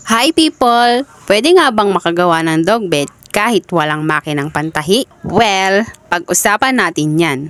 Hi people! Pwede nga bang makagawa ng dog bed kahit walang makinang pantahi? Well, pag-usapan natin yan.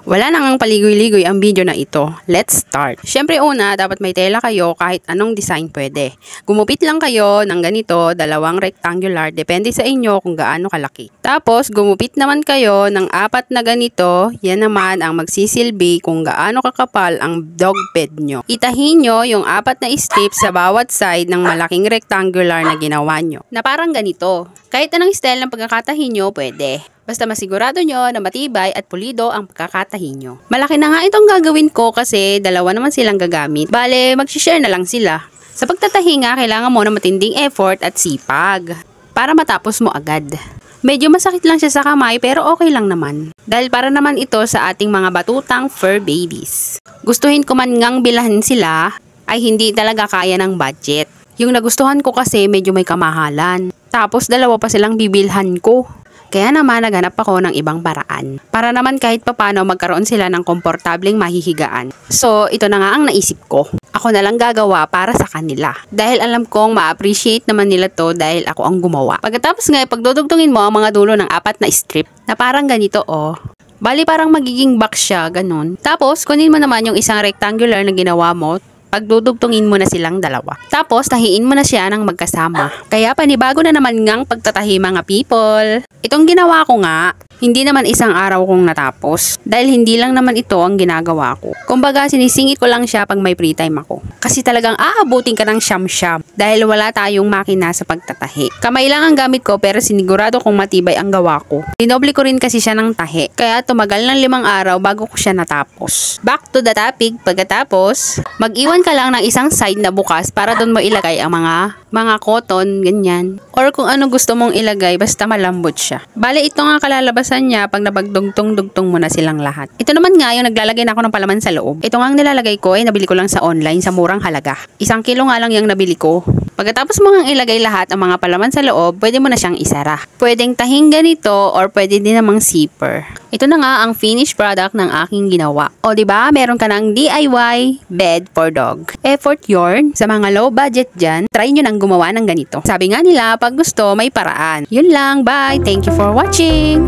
Wala nang paligoy-ligoy ang video na ito. Let's start. Syempre una, dapat may tela kayo kahit anong design pwede. Gumupit lang kayo ng ganito, dalawang rectangular, depende sa inyo kung gaano kalaki. Tapos, gumupit naman kayo ng 4 na ganito, yan naman ang magsisilbi kung gaano kakapal ang dog bed nyo. Itahin nyo yung 4 na strips sa bawat side ng malaking rectangular na ginawa nyo. Na parang ganito. Kahit anong style ng pagkakatahin nyo, pwede. Basta masigurado nyo na matibay at pulido ang pagkakatahin nyo. Malaki na nga itong gagawin ko kasi dalawa naman silang gagamit. Bale, mag-share na lang sila. Sa pagtatahi nga, kailangan mo na matinding effort at sipag para matapos mo agad. Medyo masakit lang siya sa kamay pero okay lang naman. Dahil para naman ito sa ating mga batutang fur babies. Gustuhin ko man ngang bilhan sila ay hindi talaga kaya ng budget. Yung nagustuhan ko kasi medyo may kamahalan. Tapos dalawa pa silang bibilhan ko. Kaya naman naghanap ako ng ibang paraan. Para naman kahit papano magkaroon sila ng komportableng mahihigaan. So ito na nga ang naisip ko. Ako na lang gagawa para sa kanila. Dahil alam kong ma-appreciate naman nila to dahil ako ang gumawa. Pagkatapos nga pagdudugtungin mo ang mga dulo ng 4 na strip na parang ganito oh. Bali parang magiging box siya, ganun. Tapos kunin mo naman yung isang rectangular na ginawa mo. Pagdudugtungin mo na silang dalawa. Tapos, tahiin mo na siya ng magkasama. Kaya panibago na naman ngang pagtatahi mga people. Itong ginawa ko nga, hindi naman isang araw kong natapos. Dahil hindi lang naman ito ang ginagawa ko. Kumbaga, sinisingit ko lang siya pag may free time ako. Kasi talagang aabutin ka ng siyam-siyam. Dahil wala tayong makina sa pagtatahi. Kamay lang ang gamit ko pero sinigurado kong matibay ang gawa ko. Dinoble ko rin kasi siya ng tahi. Kaya tumagal ng 5 araw bago ko siya natapos. Back to the topic, pagkatapos, mag-iwan ka lang ng isang side na bukas para doon mo ilagay ang mga cotton, ganyan. Or kung ano gusto mong ilagay, basta malambot siya. Bale, ito nga kalalabasan niya pag napagdugtong-dugtong mo na silang lahat. Ito naman nga yung naglalagay na ako ng palaman sa loob. Ito nga ang nilalagay ko ay nabili ko lang sa online sa murang halaga. 1 kilo nga lang yung nabili ko. Pagkatapos mo ngang ilagay lahat ang mga palaman sa loob, pwede mo na siyang isara. Pwedeng tahing ganito or pwede din namang zipper. Ito na nga ang finished product ng aking ginawa. O diba, meron ka ng DIY bed for dog. Effort yarn. Sa mga low budget dyan, try nyo nang gumawa ng ganito. Sabi nga nila, pag gusto, may paraan. Yun lang, bye! Thank you for watching!